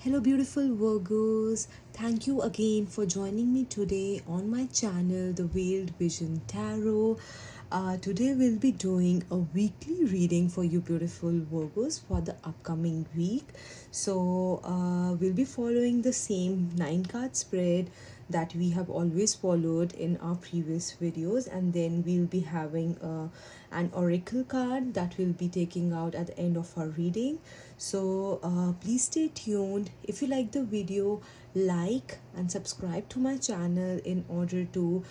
Hello, beautiful Virgos. Thank you again for joining me today on my channel, The Veiled Vision Tarot. Today, we'll be doing a weekly reading for you, beautiful Virgos, for the upcoming week. So, we'll be following the same 9 card spread that we have always followed in our previous videos, and then we'll be having an oracle card that we'll be taking out at the end of our reading. So please stay tuned. If you like the video, like and subscribe to my channel in order to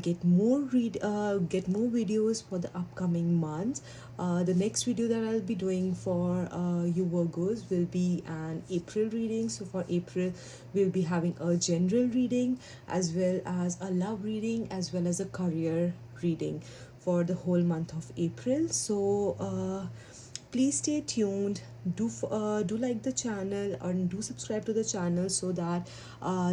get more videos for the upcoming months. The next video that I'll be doing for you Virgos will be an April reading. So for April, we'll be having a general reading as well as a love reading as well as a career reading for the whole month of April. So please stay tuned. Do like the channel and do subscribe to the channel so that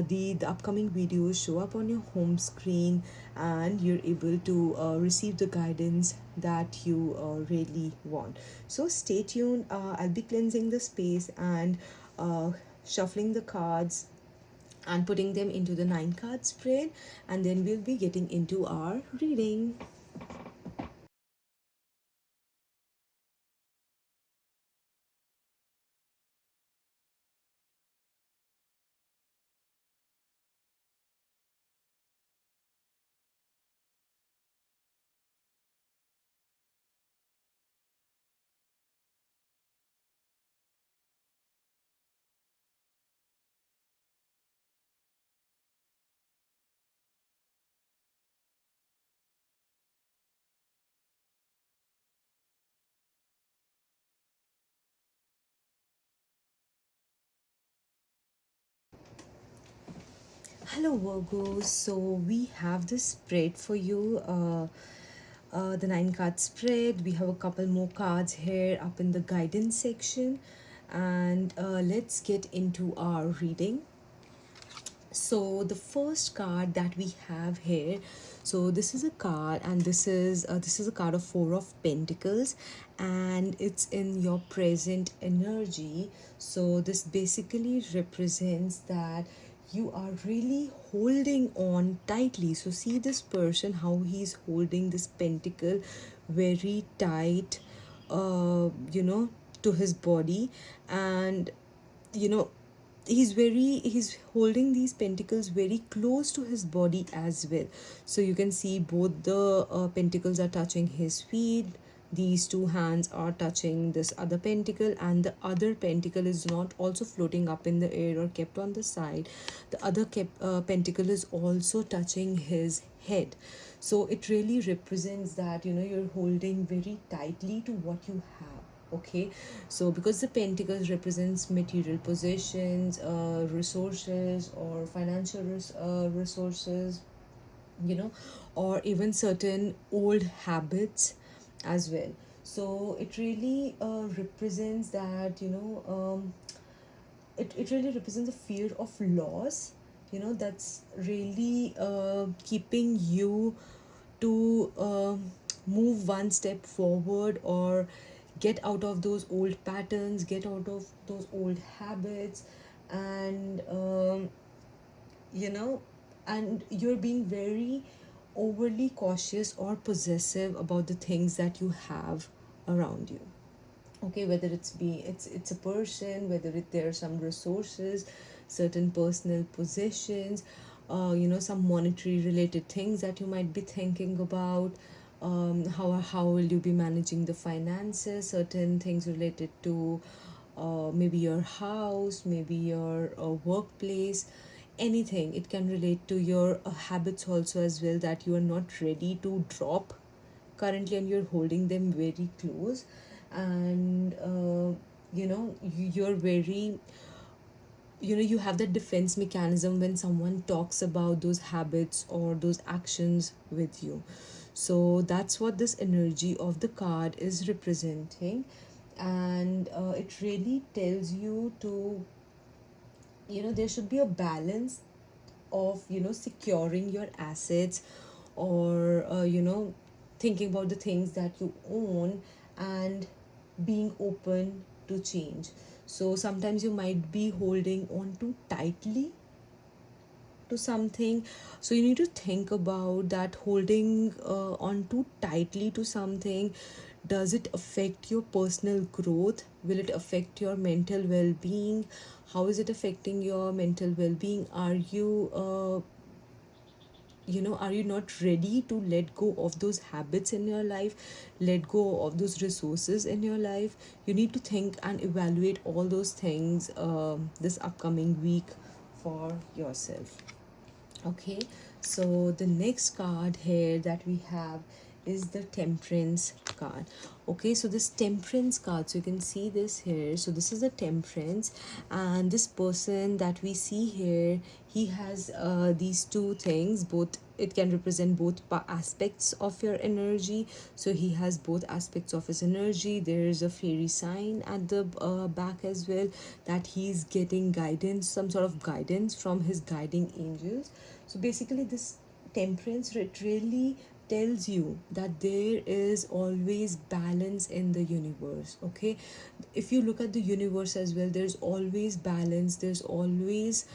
the upcoming videos show up on your home screen and you're able to receive the guidance that you really want. So stay tuned. I'll be cleansing the space and shuffling the cards and putting them into the 9 card spread, and then we'll be getting into our reading. Hello Virgo, so we have this spread for you, the 9 card spread. We have a couple more cards here up in the guidance section, and let's get into our reading. So the first card that we have here, so this is a card, and this is a card of 4 of Pentacles, and it's in your present energy. So this basically represents that you are really holding on tightly. So see this person, how he's holding this pentacle very tight, to his body. And you know he's holding these pentacles very close to his body as well. So you can see both the pentacles are touching his feet. These two hands are touching this other pentacle, and the other pentacle is not also floating up in the air or kept on the side. The other pentacle is also touching his head. So it really represents that you're holding very tightly to what you have. Okay, so because the pentacles represents material possessions, resources, or financial resources, or even certain old habits as well. So it really represents that it really represents a fear of loss, that's really keeping you to move one step forward, or get out of those old patterns, get out of those old habits. And you know and you're being very overly cautious or possessive about the things that you have around you. Okay, whether it's a person, whether there are some resources, certain personal possessions, some monetary related things that you might be thinking about. How will you be managing the finances, certain things related to maybe your house, maybe your workplace, anything. It can relate to your habits also as well, that you are not ready to drop currently and you're holding them very close. And you're very, you have that defense mechanism when someone talks about those habits or those actions with you. So that's what this energy of the card is representing. And it really tells you to, there should be a balance of securing your assets, or thinking about the things that you own, and being open to change. So sometimes you might be holding on too tightly to something. So you need to think about that. Holding on too tightly to something, does it affect your personal growth? Will it affect your mental well-being? How is it affecting your mental well-being? Are you are you not ready to let go of those habits in your life, let go of those resources in your life? You need to think and evaluate all those things this upcoming week for yourself. Okay, so the next card here that we have is the Temperance card. Okay, so this Temperance card, so you can see this here. So this is the Temperance, and this person that we see here, he has these two things. Both, it can represent both aspects of your energy. So he has both aspects of his energy. There is a fairy sign at the back as well, that he's getting guidance, some sort of guidance from his guiding angels. So basically this Temperance, it really tells you that there is always balance in the universe. Okay, if you look at the universe as well, there's always balance, there's always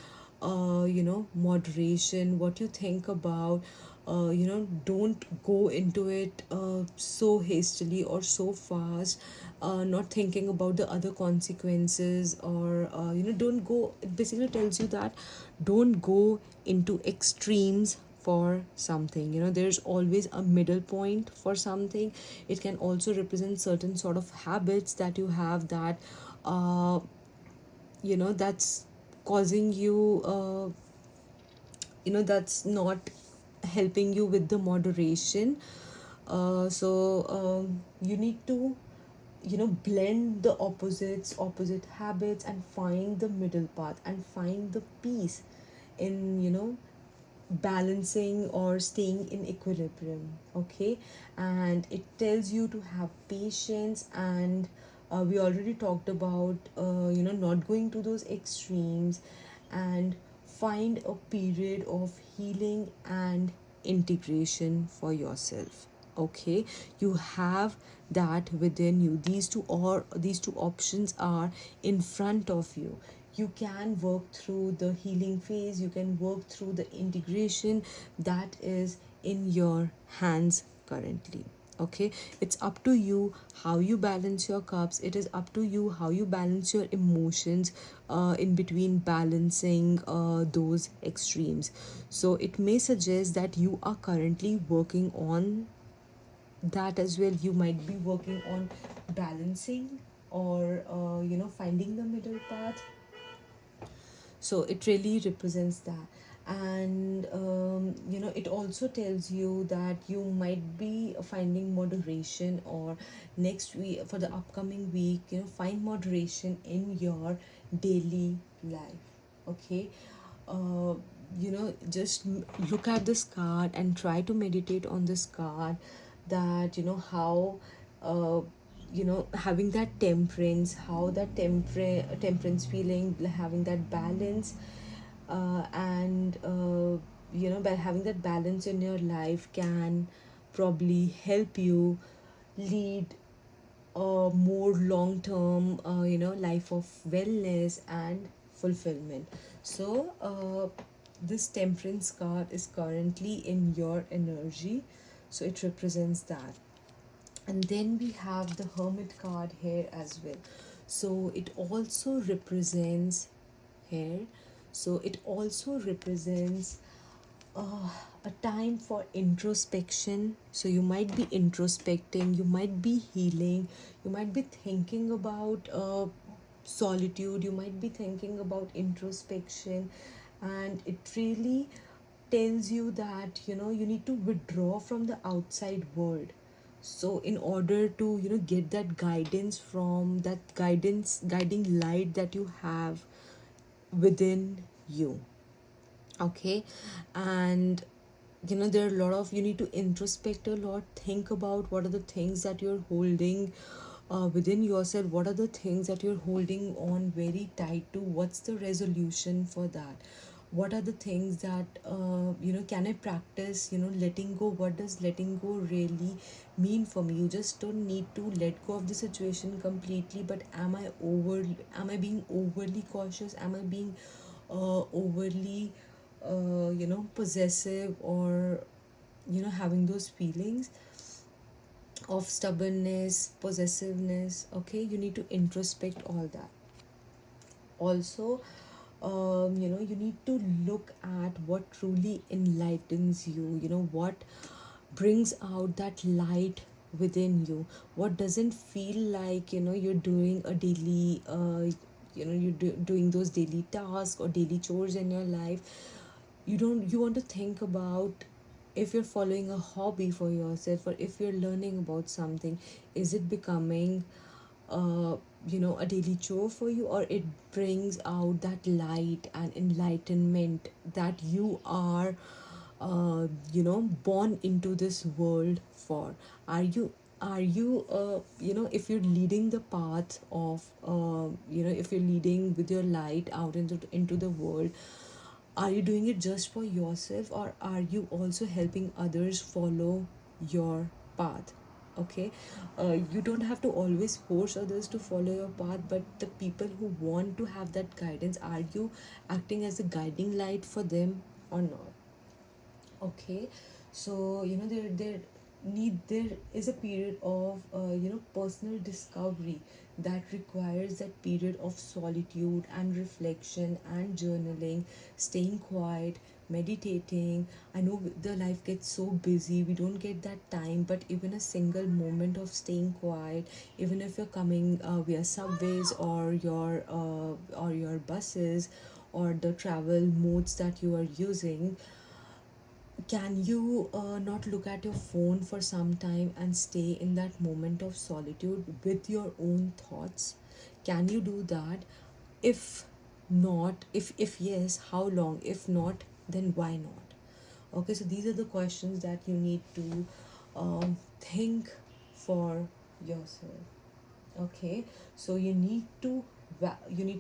moderation. What you think about, don't go into it so hastily or so fast, not thinking about the other consequences, or don't go. It basically tells you that don't go into extremes for something. There's always a middle point for something. It can also represent certain sort of habits that you have, that that's causing you that's not helping you with the moderation. You need to blend the opposite habits, and find the middle path, and find the peace in balancing or staying in equilibrium. Okay, and it tells you to have patience, and we already talked about not going to those extremes, and find a period of healing and integration for yourself. Okay, you have that within you. These two options are in front of you. You can work through the healing phase, you can work through the integration. That is in your hands currently. Okay, it's up to you how you balance your cups. It is up to you how you balance your emotions in between balancing those extremes. So it may suggest that you are currently working on that as well. You might be working on balancing, or finding the middle path. So it really represents that. And it also tells you that you might be finding moderation, or next week, for the upcoming week, find moderation in your daily life. Okay, just look at this card and try to meditate on this card, that how uh, having that temperance, how that temperance feeling, having that balance, and by having that balance in your life, can probably help you lead a more long term life of wellness and fulfillment. So this Temperance card is currently in your energy, so it represents that. And then we have the Hermit card here as well. So it also represents here, so it also represents uh, a time for introspection. So you might be introspecting, you might be healing, you might be thinking about solitude, you might be thinking about introspection. And it really tells you that you need to withdraw from the outside world. So in order to get that guidance, from that guiding light that you have within you. Okay, and there are a lot of, you need to introspect a lot, think about what are the things that you're holding within yourself, what are the things that you're holding on very tight to, what's the resolution for that. what are the things that can I practice, letting go. What does letting go really mean for me? You just don't need to let go of the situation completely, but am I being overly cautious? Am I being overly possessive, or having those feelings of stubbornness, possessiveness? Okay, you need to introspect all that. Also, you need to look at what truly enlightens you, what brings out that light within you, what doesn't feel like you're doing a daily doing those daily tasks or daily chores in your life. You want to think about, if you're following a hobby for yourself, or if you're learning about something, is it becoming a daily chore for you, or it brings out that light and enlightenment that you are born into this world for? Are you if you're leading the path of if you're leading with your light out into the world, are you doing it just for yourself, or are you also helping others follow your path? Okay, you don't have to always force others to follow your path, but the people who want to have that guidance, are you acting as a guiding light for them or not? Okay, so there is a period of personal discovery that requires that period of solitude and reflection and journaling, staying quiet, meditating. I know the life gets so busy, we don't get that time, but even a single moment of staying quiet, even if you're coming via subways or your buses, or the travel modes that you are using, can you not look at your phone for some time and stay in that moment of solitude with your own thoughts? Can you do that? If not, if yes, how long? If not, then why not? Okay, so these are the questions that you need to think for yourself. Okay, so you need to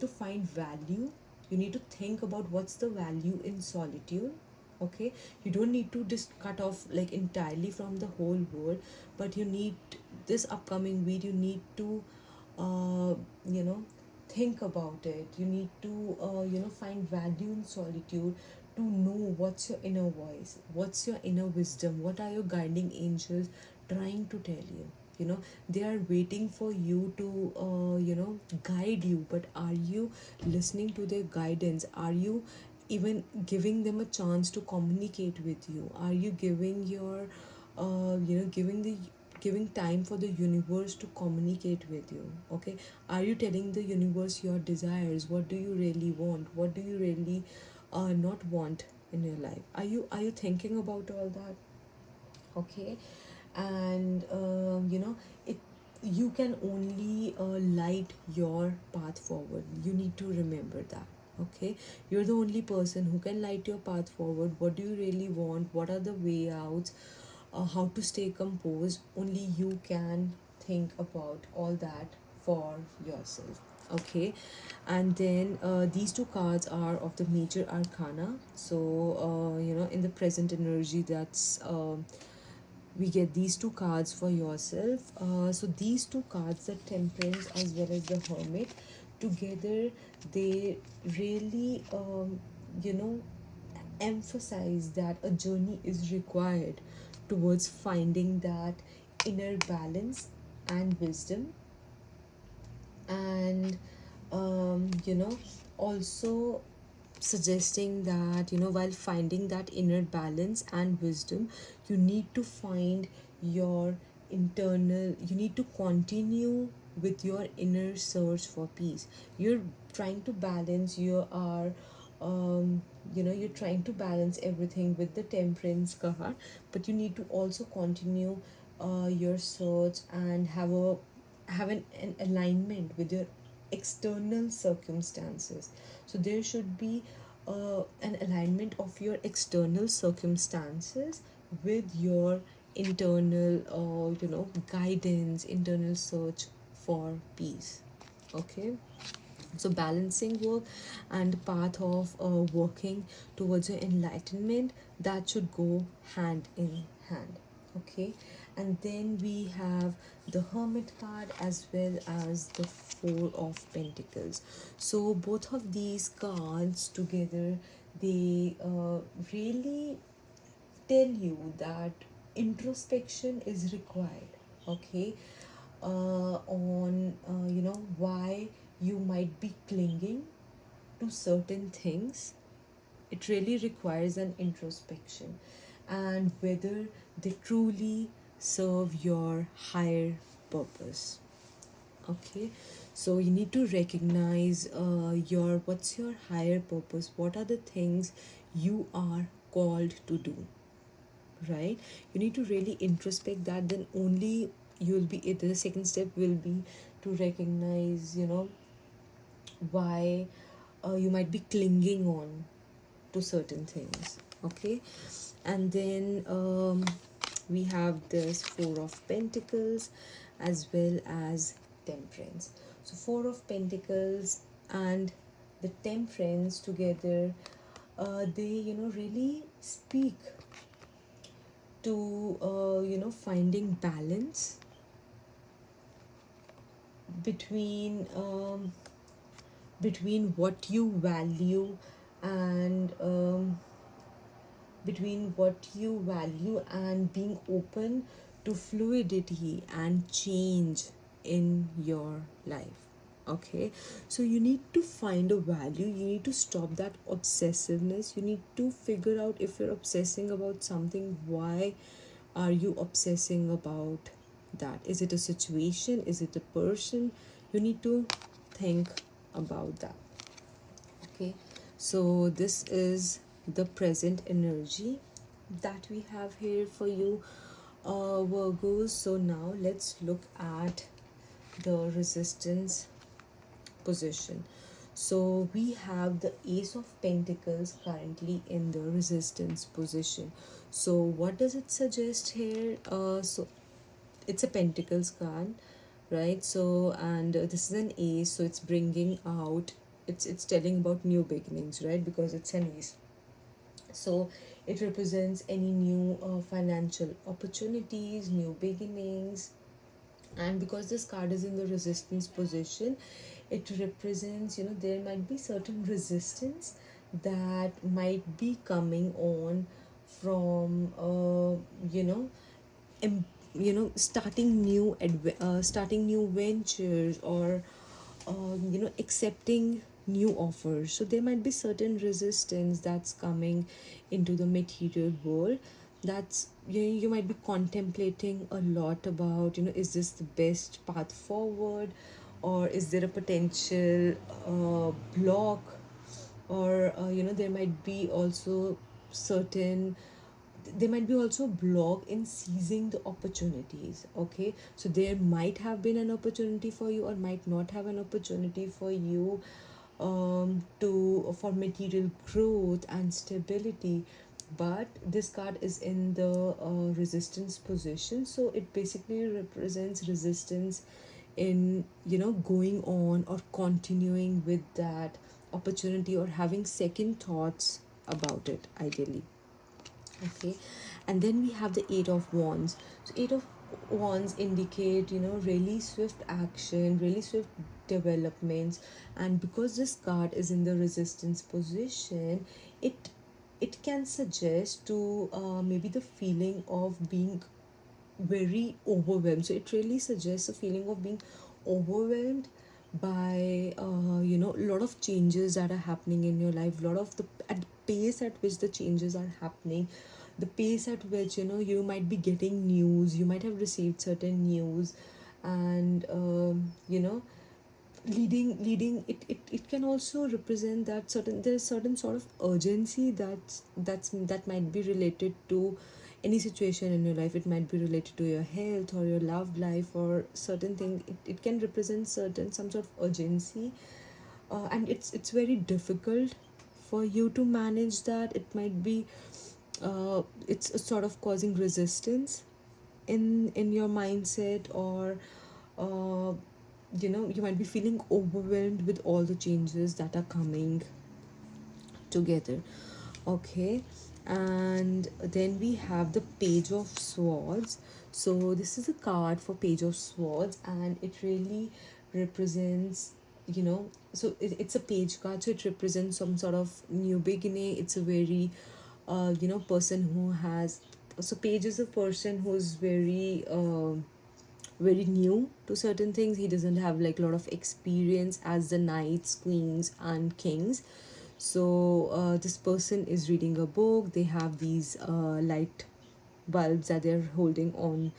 find value. You need to think about what's the value in solitude. Okay, you don't need to just cut off like entirely from the whole world, but you need, this upcoming week, you need to uh, you know think about it. You need to find value in solitude, to know what's your inner voice, what's your inner wisdom, what are your guiding angels trying to tell you. They are waiting for you to guide you, but are you listening to their guidance? Are you even giving them a chance to communicate with you? Are you giving your giving time for the universe to communicate with you? Okay, are you telling the universe your desires? What do you really want? What do you really not want in your life? Are you thinking about all that? Okay, and it you can only light your path forward. You need to remember that. Okay, you're the only person who can light your path forward. What do you really want? What are the way outs? How to stay composed? Only you can think about all that for yourself. Okay, and then these two cards are of the major arcana. So in the present energy, that's we get these two cards for yourself. So these two cards, the Temperance as well as the Hermit, together they really you know emphasize that a journey is required towards finding that inner balance and wisdom. And also suggesting that while finding that inner balance and wisdom, you need to find your internal, you need to continue with your inner search for peace. You're trying to balance, you're trying to balance everything with the Temperance card, but you need to also continue your search and have an alignment with your external circumstances. So there should be an alignment of your external circumstances with your internal guidance, internal search for peace. Okay, So balancing work and the path of working towards your enlightenment, that should go hand in hand. Okay, and then we have the Hermit card as well as the Four of Pentacles. So both of these cards together, they really tell you that introspection is required. Okay, on why you might be clinging to certain things. It really requires an introspection, and whether they truly serve your higher purpose. Okay, so you need to recognize your what's your higher purpose, what are the things you are called to do, right? You need to really introspect that, then only you'll be it. The second step will be to recognize, why you might be clinging on to certain things. Okay, and then we have this Four of Pentacles as well as Temperance. So Four of Pentacles and the Temperance together, they really speak to finding balance between between what you value and being open to fluidity and change in your life. Okay, so you need to find a value, you need to stop that obsessiveness, you need to figure out if you're obsessing about something, why are you obsessing about that? Is it a situation, is it a person? You need to think about that. Okay, so this is the present energy that we have here for you, Virgos. So now let's look at the resistance position. So we have the Ace of Pentacles currently in the resistance position. So what does it suggest here? So it's a Pentacles card, right? So and this is an Ace, so it's bringing out, it's telling about new beginnings, right? Because it's an Ace. So it represents any new financial opportunities, new beginnings. And because this card is in the resistance position, it represents, there might be certain resistance that might be coming on from starting new ventures, or accepting new offers. So there might be certain resistance that's coming into the material world, that's you might be contemplating a lot about, is this the best path forward, or is there a potential block, or there might be also certain, there might be also a block in seizing the opportunities. Okay, so there might have been an opportunity for you, or might not have an opportunity for you, to for material growth and stability. But this card is in the resistance position, so it basically represents resistance in going on or continuing with that opportunity, or having second thoughts about it ideally. Okay, and then we have the Eight of Wands. So Eight of Wands indicate, really swift action, really swift developments. And because this card is in the resistance position, it can suggest to maybe the feeling of being very overwhelmed. So it really suggests a feeling of being overwhelmed by a lot of changes that are happening in your life, a lot of the at the pace at which the changes are happening, the pace at which you might be getting news, you might have received certain news, and it can also represent that there's certain sort of urgency that might be related to any situation in your life. It might be related to your health or your love life or certain thing. It can represent certain some sort of urgency, and it's very difficult for you to manage that. It might be it's sort of causing resistance in your mindset, or you might be feeling overwhelmed with all the changes that are coming together. Okay, and then we have the Page of Swords. So this is a card for Page of Swords, and it really represents, so it's a page card, so it represents some sort of new beginning. It's a very person who has, so page is a person who's very new to certain things. He doesn't have like a lot of experience as the knights, queens, and kings. So this person is reading a book. They have these light bulbs that they're holding on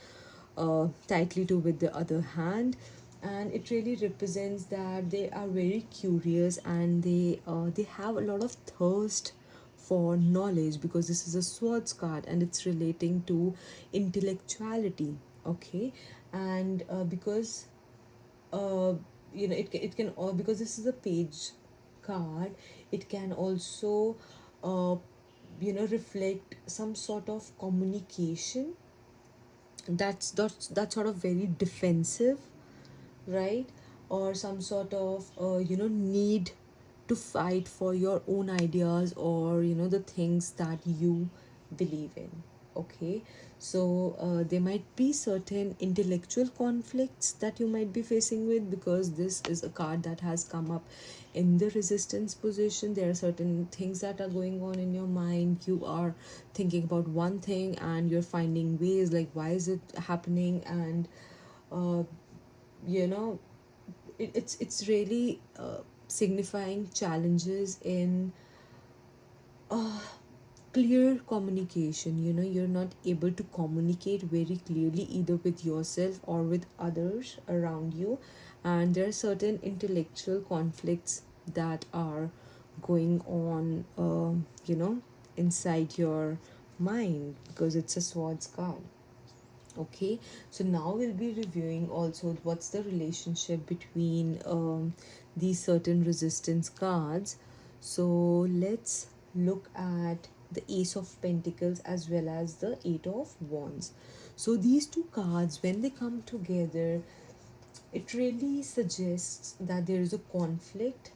tightly to with the other hand, and it really represents that they are very curious, and they have a lot of thirst for knowledge, because this is a swords card and it's relating to intellectuality. Okay, and because it can all, because this is a page card, it can also uh, reflect some sort of communication that's sort of very defensive, right? Or some sort of need to fight for your own ideas, or the things that you believe in. Okay, so there might be certain intellectual conflicts that you might be facing with, because this is a card that has come up in the resistance position. There are certain things that are going on in your mind. You are thinking about one thing and you're finding ways like, why is it happening? And uh, you know it's really signifying challenges in uh, clear communication. You're not able to communicate very clearly, either with yourself or with others around you, and there are certain intellectual conflicts that are going on inside your mind, because it's a swords card. Okay, so now we'll be reviewing also what's the relationship between these certain resistance cards. So let's look at the Ace of Pentacles as well as the Eight of Wands. So these two cards, when they come together, it really suggests that there is a conflict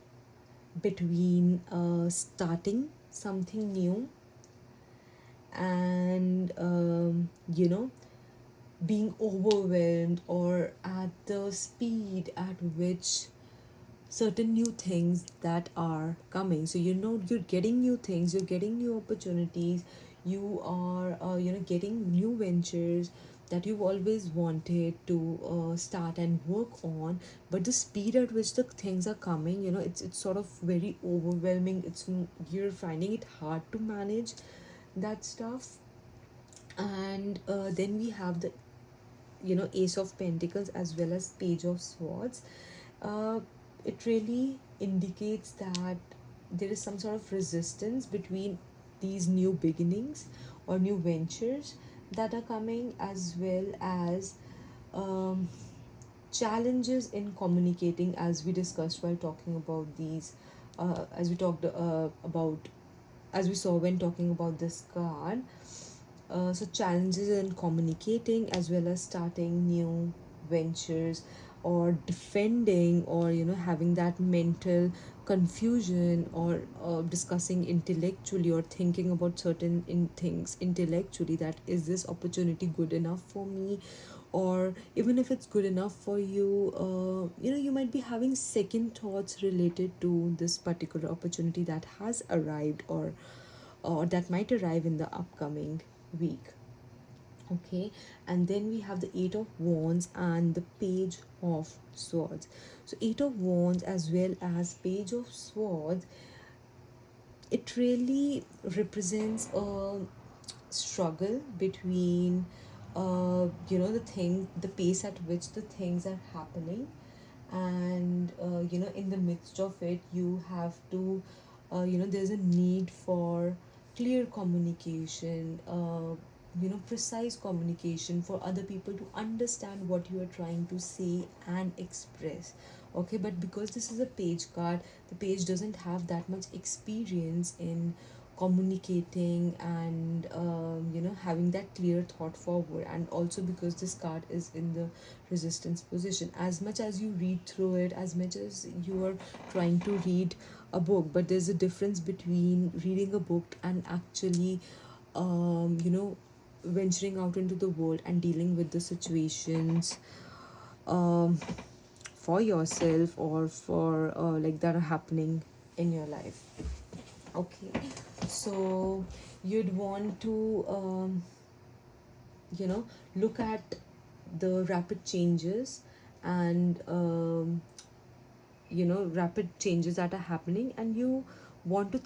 between starting something new and being overwhelmed, or at the speed at which certain new things that are coming. So you're getting new things, you're getting new opportunities, you are getting new ventures that you've always wanted to start and work on, but the speed at which the things are coming, it's sort of very overwhelming. You're finding it hard to manage that stuff. And then we have the Ace of Pentacles as well as Page of Swords. uh, it really indicates that there is some sort of resistance between these new beginnings or new ventures that are coming, as well as um, challenges in communicating, as we discussed while talking about these, as we talked about, as we saw when talking about this card. So challenges in communicating, as well as starting new ventures, or defending, or having that mental confusion, or discussing intellectually, or thinking about certain things intellectually, that is this opportunity good enough for me? Or even if it's good enough for you, you might be having second thoughts related to this particular opportunity that has arrived, or that might arrive in the upcoming week. Okay, and then we have the Eight of Wands and the Page of Swords. So Eight of Wands as well as Page of Swords, it really represents a struggle between the pace at which the things are happening, and in the midst of it, you have to there's a need for clear communication, precise communication, for other people to understand what you are trying to say and express. Okay, but because this is a page card, the page doesn't have that much experience in communicating and having that clear thought forward. And also because this card is in the resistance position, as much as you read through it, as much as you are trying to read a book, but there's a difference between reading a book and actually venturing out into the world and dealing with the situations um, for yourself or for like that are happening in your life. Okay, so you'd want to look at the rapid changes and rapid changes that are happening, and you want to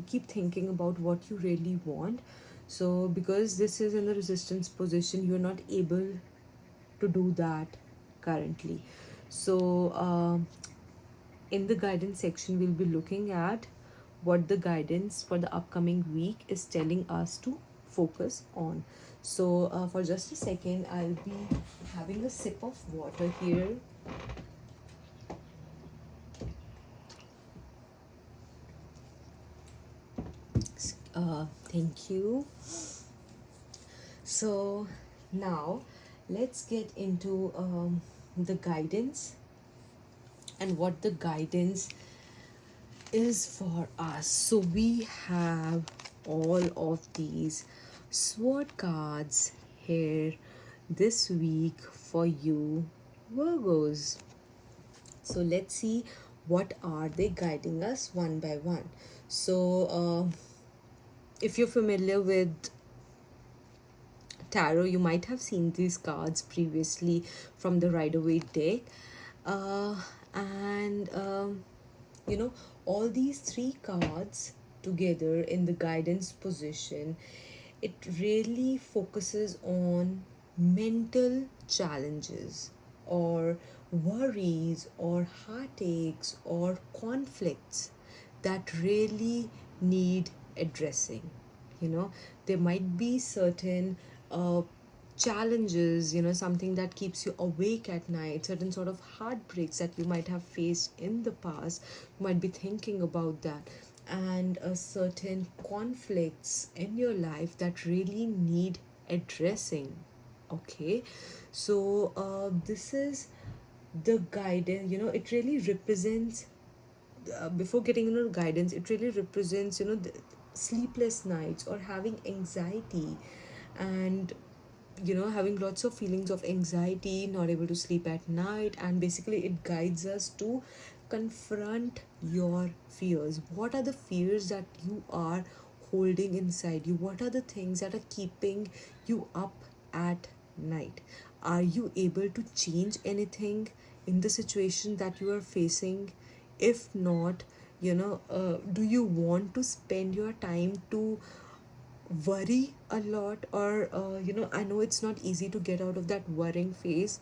keep thinking about what you really want. So because this is in the resistance position, you're not able to do that currently. So in the guidance section, we'll be looking at what the guidance for the upcoming week is telling us to focus on. So for just a second, I'll be having a sip of water here. Thank you. So now let's get into the guidance and what the guidance is for us. So we have all of these sword cards here this week for you, Virgos. So let's see what are they guiding us one by one. So if you're familiar with tarot, you might have seen these cards previously from the Rider-Waite deck. And all these three cards together in the guidance position, it really focuses on mental challenges or worries or heartaches or conflicts that really need addressing. There might be certain challenges, something that keeps you awake at night, certain sort of heartbreaks that you might have faced in the past. You might be thinking about that, and certain conflicts in your life that really need addressing. Okay, so this is the guidance. It really represents, before getting into guidance, it really represents the sleepless nights or having anxiety, and having lots of feelings of anxiety, not able to sleep at night. And basically it guides us to confront your fears. What are the fears that you are holding inside you? What are the things that are keeping you up at night? Are you able to change anything in the situation that you are facing? If not, do you want to spend your time to worry a lot? Or I know it's not easy to get out of that worrying phase,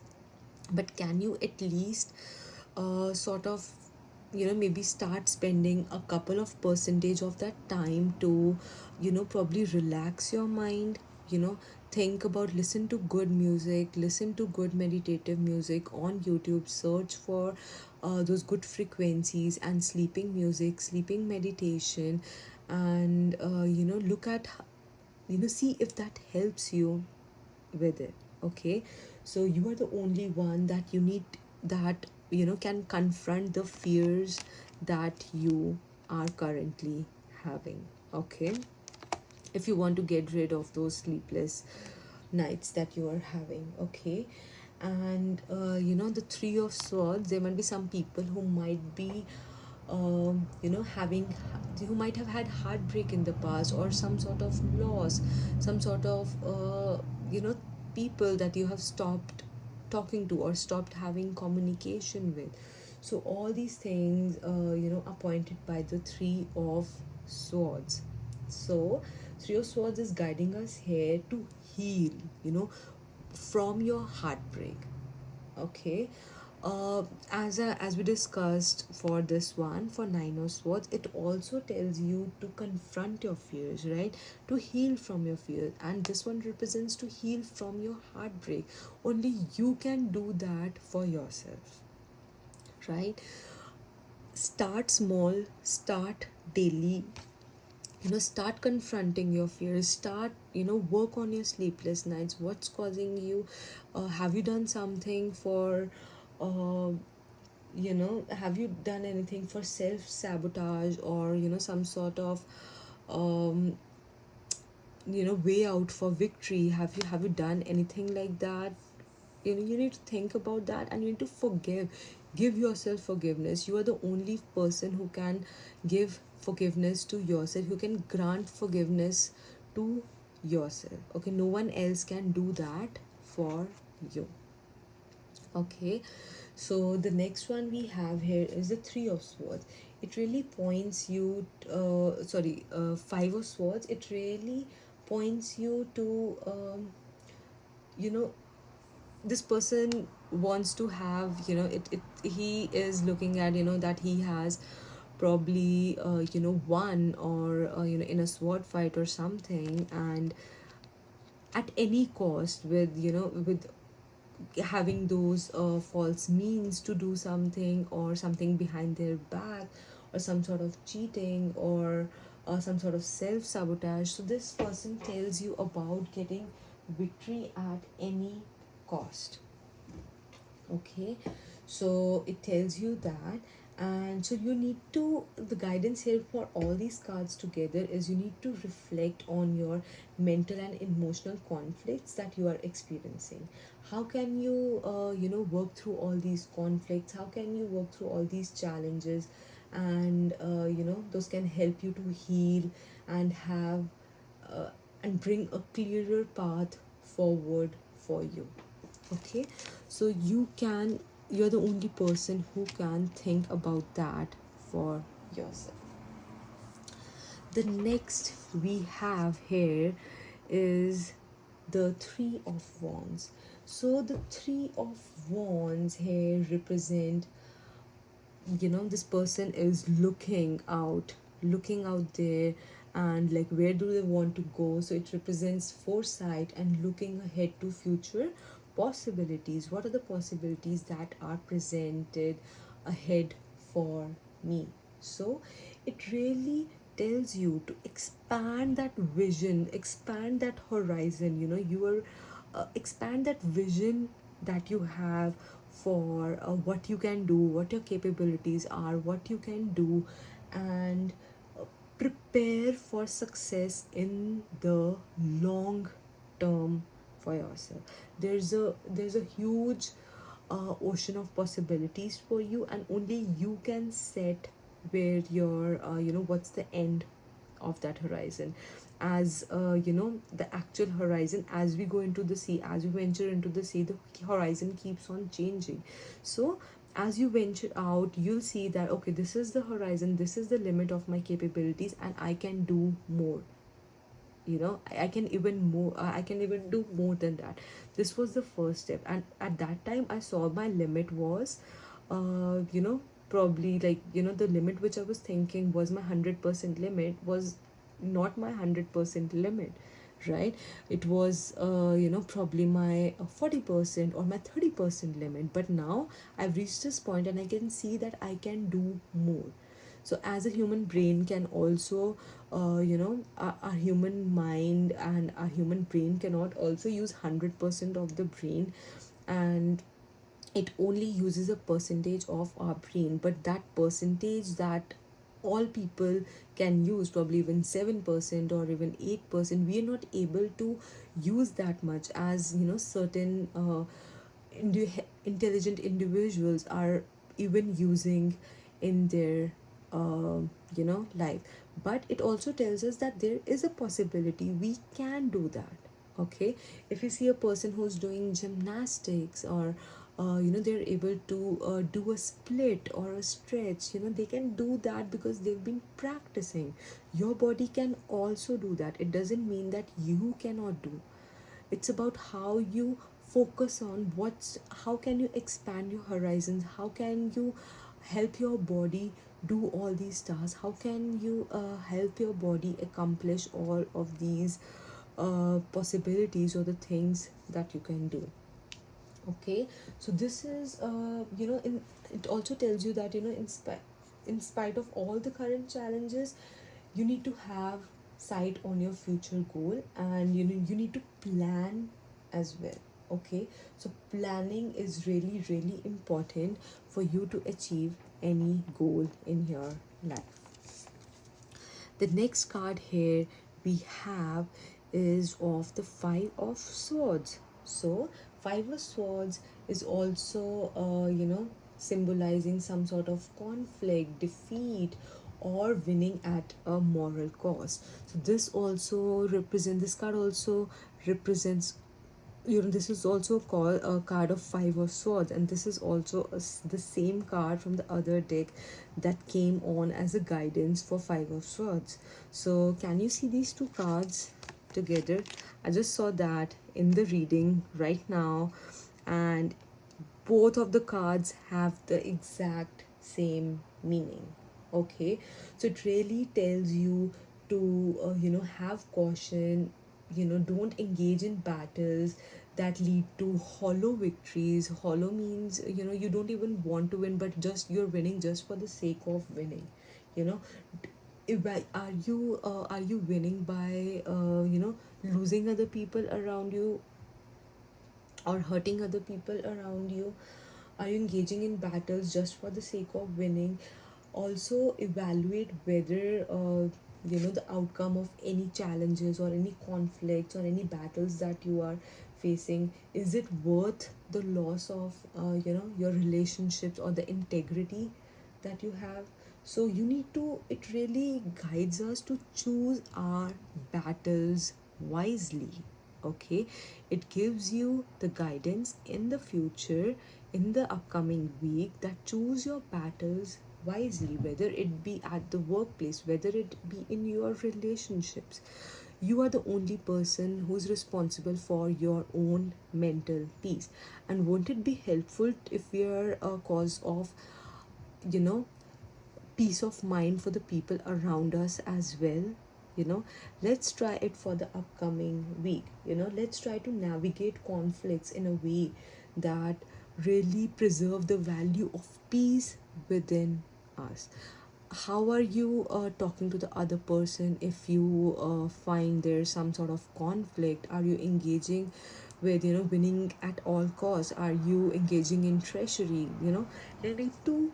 but can you at least sort of maybe start spending a couple of percentage of that time to probably relax your mind, think about, listen to good music, listen to good meditative music on YouTube, search for those good frequencies and sleeping music, sleeping meditation, and look at, see if that helps you with it. Okay, so you are the only one that you need, that can confront the fears that you are currently having. Okay, if you want to get rid of those sleepless nights that you are having. Okay, and the Three of Swords, there might be some people who might be who might have had heartbreak in the past, or some sort of loss, some sort of people that you have stopped talking to or stopped having communication with. So all these things are pointed by the Three of Swords. So Three of Swords is guiding us here to heal, from your heartbreak. Okay, as we discussed for this one, for Nine of Swords, it also tells you to confront your fears, right? To heal from your fears. And this one represents to heal from your heartbreak. Only you can do that for yourself, right? Start small, start daily, start confronting your fears, start, work on your sleepless nights. What's causing you? Have you done something for uh, have you done anything for self sabotage, or some sort of um, way out for victory? Have you done anything like that? You need to think about that, and you need to give yourself forgiveness. You are the only person who can give forgiveness to yourself, who can grant forgiveness to yourself. Okay, no one else can do that for you. Okay, so the next one we have here is the Three of Swords. It really points you, Five of Swords. It really points you to, you know, this person wants to have, he is looking at, that he has probably, won, or, in a sword fight or something, and at any cost, with having those false means to do something, or something behind their back, or some sort of cheating, or some sort of self sabotage. So this person tells you about getting victory at any cost. Okay, so it tells you that. And so you need to, the guidance here for all these cards together is, you need to reflect on your mental and emotional conflicts that you are experiencing. How can you work through all these conflicts? How can you work through all these challenges? And those can help you to heal, and have uh, and bring a clearer path forward for you. Okay, so you're the only person who can think about that for yourself. The next we have here is the Three of Wands. So the Three of Wands here represent, this person is looking out there, and like, where do they want to go? So it represents foresight and looking ahead to future possibilities. What are the possibilities that are presented ahead for me? So it really tells you to expand that vision, expand that horizon. You are expand that vision that you have for what you can do, what your capabilities are, what you can do, and prepare for success in the long term for yourself. There's a huge ocean of possibilities for you, and only you can set where your what's the end of that horizon. As the actual horizon, as we go into the sea, as we venture into the sea, the horizon keeps on changing. So as you venture out, you'll see that, okay, this is the horizon, this is the limit of my capabilities, and I can do more. I can even more, I can even do more than that. This was the first step, and at that time I saw my limit was, uh you know probably, like, the limit which I was thinking was my 100% limit was not my 100% limit, right? It was, probably my 40% or my 30% limit. But now I've reached this point, and I can see that I can do more. So as a human brain can also, our human mind and our human brain cannot also use 100% of the brain, and it only uses a percentage of our brain. But that percentage that all people can use, probably even 7% or even 8%, we are not able to use that much, as certain intelligent individuals are even using in their life. But it also tells us that there is a possibility we can do that. Okay, if you see a person who's doing gymnastics, or they're able to do a split or a stretch, they can do that because they've been practicing. Your body can also do that. It doesn't mean that you cannot do. It's about how you focus on how can you expand your horizons, how can you help your body do all these tasks, how can you help your body accomplish all of these possibilities, or the things that you can do. Okay, so this is, it also tells you that, in spite of all the current challenges, you need to have sight on your future goal, and you need to plan as well. Okay, so planning is really really important for you to achieve any goal in your life. The next card here we have is of the Five of Swords. So, Five of Swords is also, symbolizing some sort of conflict, defeat, or winning at a moral cost. So, this card also represents, this is also called a card of Five of Swords, and this is also the same card from the other deck that came on as a guidance for Five of Swords. So can you see these two cards together? I just saw that in the reading right now, and both of the cards have the exact same meaning. Okay, so it really tells you to have caution. Don't engage in battles that lead to hollow victories. Hollow means, you don't even want to win, but just you're winning just for the sake of winning. you know are you winning by losing other people around you, or hurting other people around you? Are you engaging in battles just for the sake of winning? Also evaluate whether the outcome of any challenges or any conflicts or any battles that you are facing, is it worth the loss of your relationships or the integrity that you have? So you need to, it really guides us to choose our battles wisely. Okay, it gives you the guidance in the future, in the upcoming week, that choose your battles wisely, whether it be at the workplace, whether it be in your relationships. You are the only person who's responsible for your own mental peace. And won't it be helpful if we are a cause of you know peace of mind for the people around us as well? Let's try it for the upcoming week. Let's try to navigate conflicts in a way that really preserve the value of peace within us. How are you talking to the other person? If you find there's some sort of conflict, are you engaging with winning at all costs? Are you engaging in treachery? You need to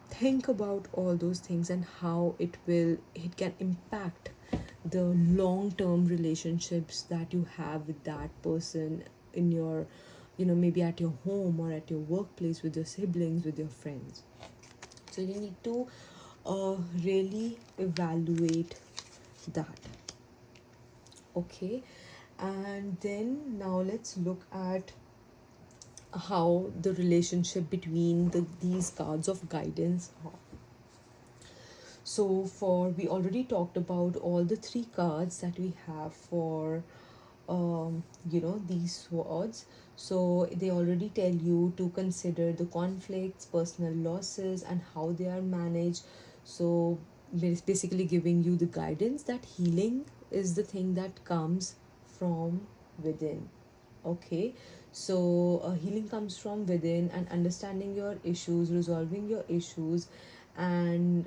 think about all those things and how it can impact the long term relationships that you have with that person in your maybe at your home or at your workplace, with your siblings, with your friends. So you need to really evaluate that. Okay, and then now let's look at how the relationship between these cards of guidance are. So we already talked about all the three cards that we have for these swords. So they already tell you to consider the conflicts, personal losses, and how they are managed. So it's basically giving you the guidance that healing is the thing that comes from within. Okay, so healing comes from within, and understanding your issues, resolving your issues, and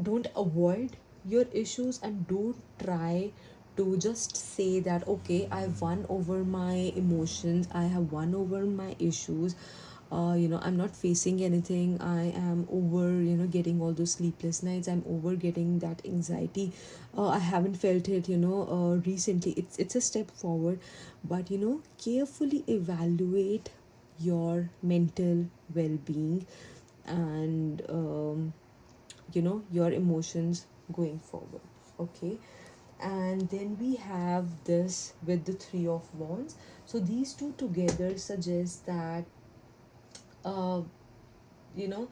don't avoid your issues, and don't try to just say that okay, I've won over my emotions, I have won over my issues, I'm not facing anything, I am over getting all those sleepless nights, I'm over getting that anxiety, I haven't felt it recently. It's a step forward, but carefully evaluate your mental well-being and your emotions going forward. Okay, and then we have this with the Three of Wands. So these two together suggest that uh you know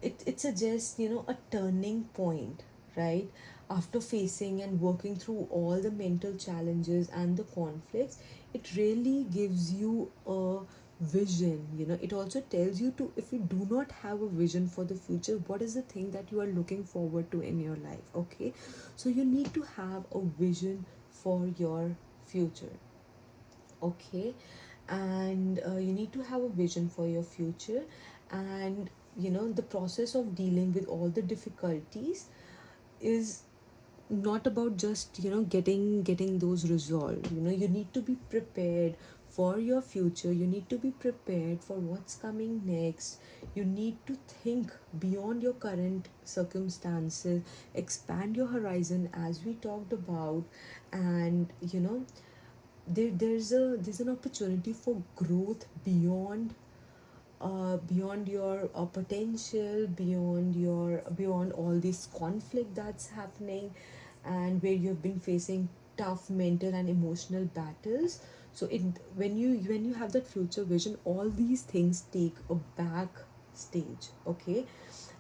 it suggests a turning point, right? After facing and working through all the mental challenges and the conflicts, it really gives you a vision. It also tells you to, if you do not have a vision for the future, what is the thing that you are looking forward to in your life? Okay, so you need to have a vision for your future. Okay, and you need to have a vision for your future, and the process of dealing with all the difficulties is not about just getting those resolved. You need to be prepared for your future. You need to be prepared for what's coming next. You need to think beyond your current circumstances, expand your horizon, as we talked about. And there's an opportunity for growth beyond your potential, beyond all this conflict that's happening, and where you've been facing tough mental and emotional battles. So when you have that future vision, all these things take a back stage. Okay,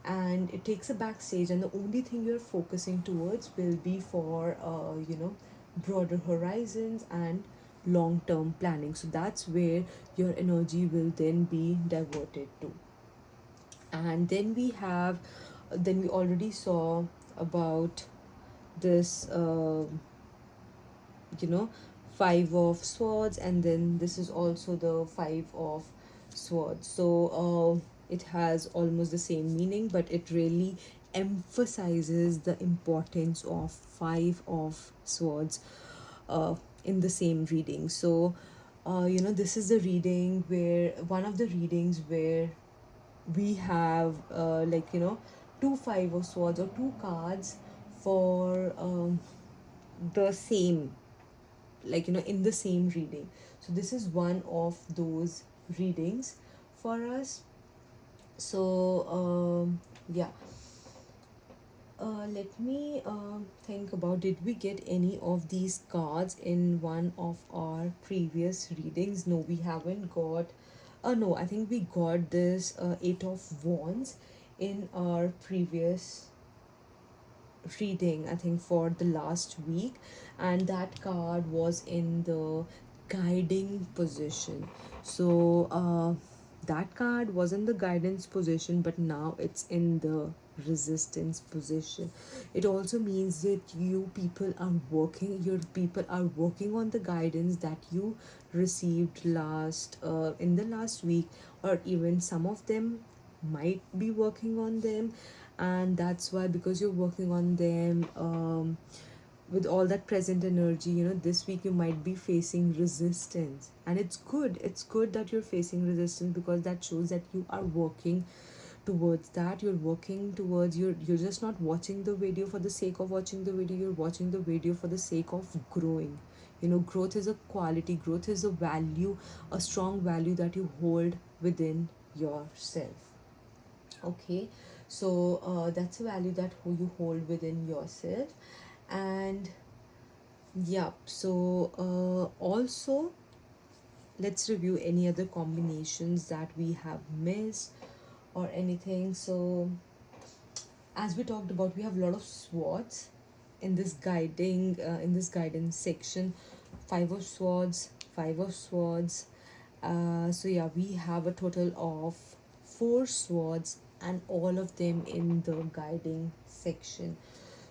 and it takes a backstage, and the only thing you're focusing towards will be for broader horizons and long term planning. So that's where your energy will then be diverted to. And then we already saw about this you know five of swords, and then this is also the five of swords. So it has almost the same meaning, but it really emphasizes the importance of five of swords uh, in the same reading. So this is the reading where one of the readings where we have two five of swords, or two cards for the same, in the same reading. So this is one of those readings for us. So yeah, let me think about, did we get any of these cards in one of our previous readings? No, we haven't got. No, I think we got this Eight of Wands in our previous reading, I think for the last week, and that card was in the guiding position. So that card was in the guidance position, but now it's in the resistance position. It also means that your people are working on the guidance that you received last in the last week, or even some of them might be working on them. And that's why, because you're working on them with all that present energy, this week you might be facing resistance. And it's good that you're facing resistance, because that shows that you are working towards that. You're just not watching the video for the sake of watching the video. You're watching the video for the sake of growing. Growth is a quality, growth is a value, a strong value that you hold within yourself. Okay, so that's a value that you hold within yourself. And yeah, so also let's review any other combinations that we have missed or anything. So as we talked about, we have a lot of swords in this guidance section. Five of swords, five of swords. So yeah, we have a total of four swords, and all of them in the guiding section.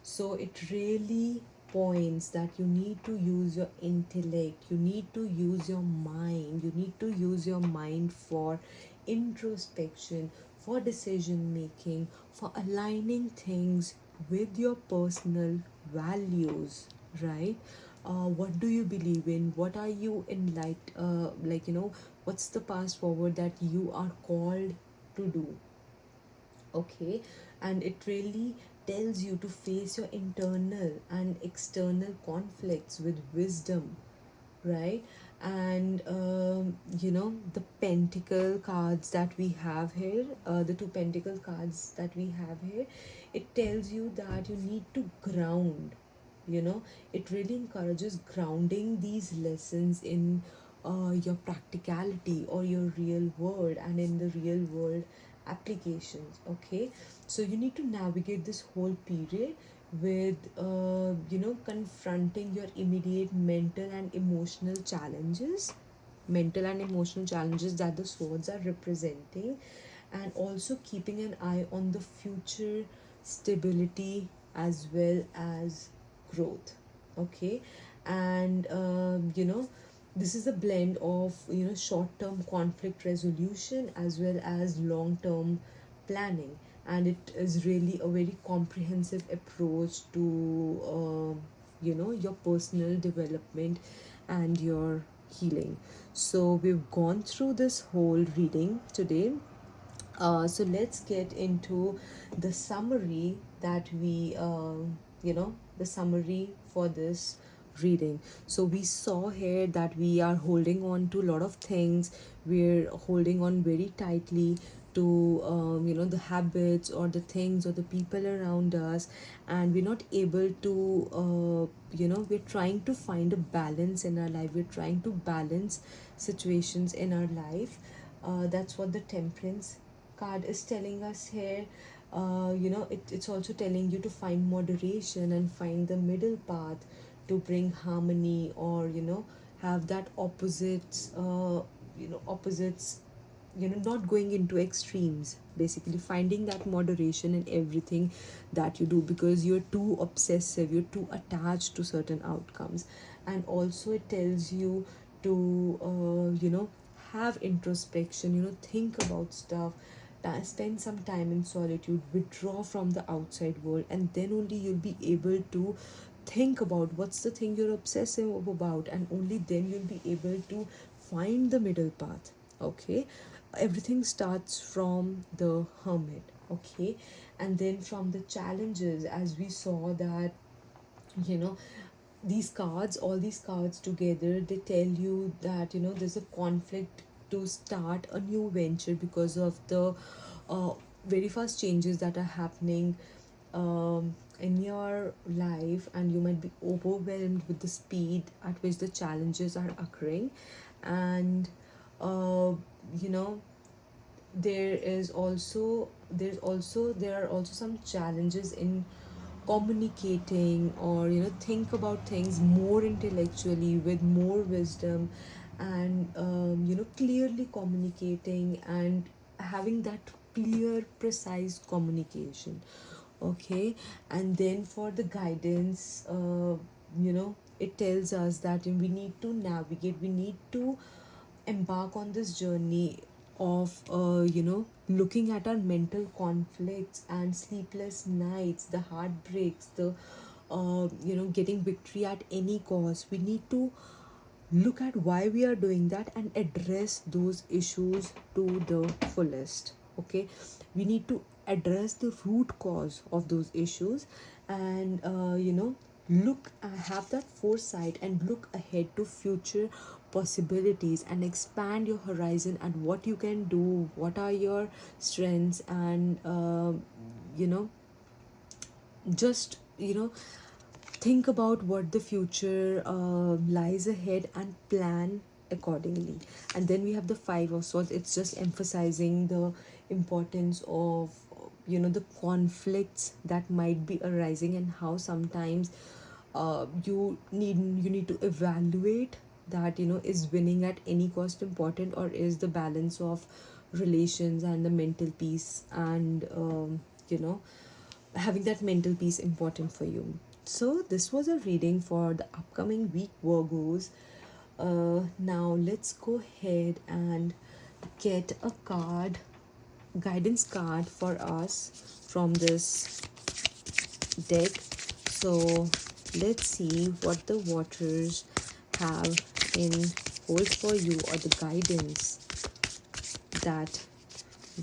So it really points that you need to use your intellect, you need to use your mind, you need to use your mind for introspection, for decision making, for aligning things with your personal values, right? What do you believe in? What are you in what's the path forward that you are called to do? Okay, and it really tells you to face your internal and external conflicts with wisdom, right? And the pentacle cards that we have here, the two pentacle cards that we have here, it tells you that you need to ground. It really encourages grounding these lessons in your practicality or your real world, and in the real world applications. Okay, so you need to navigate this whole period with confronting your immediate mental and emotional challenges that the swords are representing, and also keeping an eye on the future stability as well as growth. Okay, and this is a blend of short term conflict resolution as well as long term planning, and it is really a very comprehensive approach to your personal development and your healing. So we've gone through this whole reading today. So let's get into the summary that the summary for this reading. So we saw here that we are holding on to a lot of things. We're holding on very tightly to the habits or the things or the people around us, and we're not able to we're trying to find a balance in our life. We're trying to balance situations in our life. That's what the temperance card is telling us here. It's also telling you to find moderation and find the middle path to bring harmony, or have that opposites, not going into extremes, basically finding that moderation in everything that you do, because you're too obsessive, you're too attached to certain outcomes. And also it tells you to have introspection, think about stuff, spend some time in solitude, withdraw from the outside world, and then only you'll be able to think about what's the thing you're obsessive about, and only then you'll be able to find the middle path. Okay, everything starts from the hermit. Okay, and then from the challenges, as we saw that you know all these cards together, they tell you that there's a conflict to start a new venture because of the very fast changes that are happening in your life, and you might be overwhelmed with the speed at which the challenges are occurring. And uh, you know there are also some challenges in communicating, or think about things more intellectually with more wisdom, and clearly communicating and having that clear precise communication. Okay, and then for the guidance, it tells us that we need to navigate, we need to embark on this journey of looking at our mental conflicts and sleepless nights, the heartbreaks, the getting victory at any cost. We need to look at why we are doing that and address those issues to the fullest. Okay, we need to address the root cause of those issues, and have that foresight and look ahead to future possibilities, and expand your horizon and what you can do, what are your strengths, and you know just think about what the future lies ahead and plan accordingly. And then we have the five of swords. It's just emphasizing the importance of the conflicts that might be arising, and how sometimes you need to evaluate that is winning at any cost important, or is the balance of relations and the mental peace, and having that mental peace important for you. So this was a reading for the upcoming week, Virgos. Now let's go ahead and get a guidance card for us from this deck. So let's see what the waters have in hold for you, or the guidance that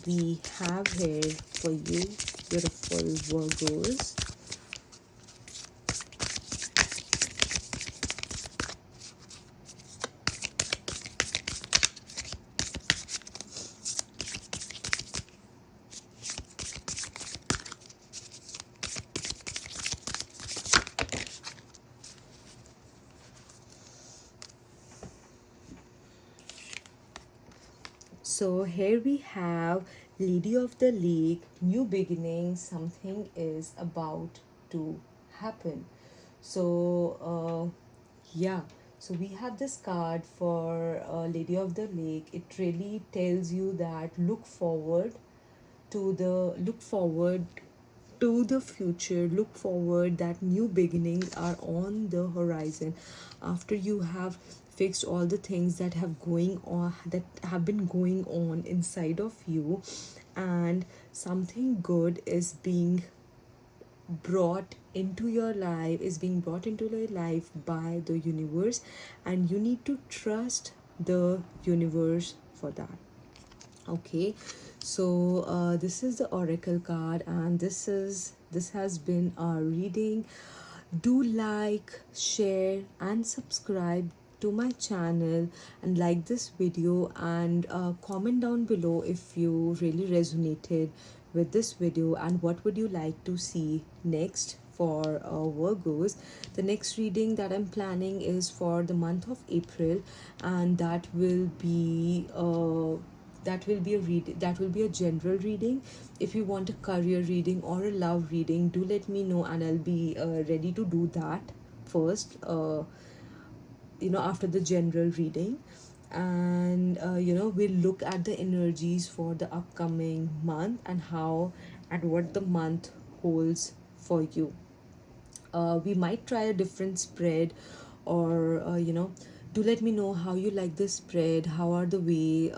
we have here for you, beautiful Virgos. So here we have Lady of the Lake, new beginning, something is about to happen. So yeah, so we have this card for Lady of the Lake. It really tells you that look forward to the future, look forward that new beginnings are on the horizon after you have fixed all the things that have been going on inside of you. and something good is being brought into your life, by the universe, and you need to trust the universe for that. Okay, so this is the oracle card, and this has been our reading. Do like, share, and subscribe to my channel, and like this video, and comment down below if you really resonated with this video and what would you like to see next for Virgos. The next reading that I'm planning is for the month of April, and that will be a general reading. If you want a career reading or a love reading, do let me know, and I'll be ready to do that first, after the general reading. And we'll look at the energies for the upcoming month, and how and what the month holds for you. We might try a different spread, or do let me know how you like this spread, how are the way,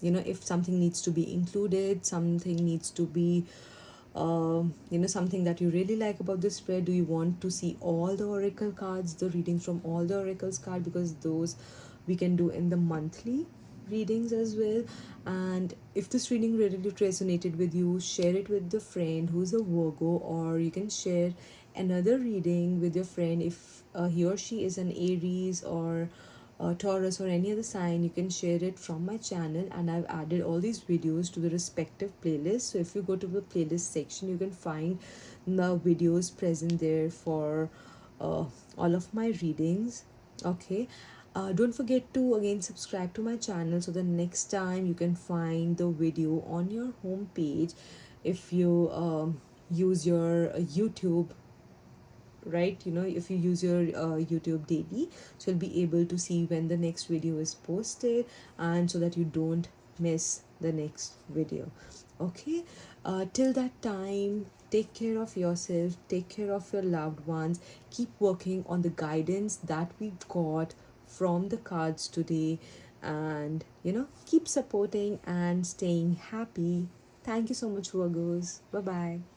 if something needs to be included, something needs to be something that you really like about this spread. Do you want to see all the oracle cards, the readings from all the oracles card, because those we can do in the monthly readings as well. And if this reading really resonated with you, share it with the friend who's a Virgo, or you can share another reading with your friend if he or she is an Aries or Taurus or any other sign. You can share it from my channel, and I've added all these videos to the respective playlists. So if you go to the playlist section, you can find the videos present there for all of my readings. Okay, don't forget to again subscribe to my channel, so the next time you can find the video on your home page. If you use your YouTube, right, if you use your YouTube daily, so you'll be able to see when the next video is posted, and so that you don't miss the next video. Okay, till that time, take care of yourself, take care of your loved ones, keep working on the guidance that we got from the cards today, and keep supporting and staying happy. Thank you so much, Virgos. Bye bye.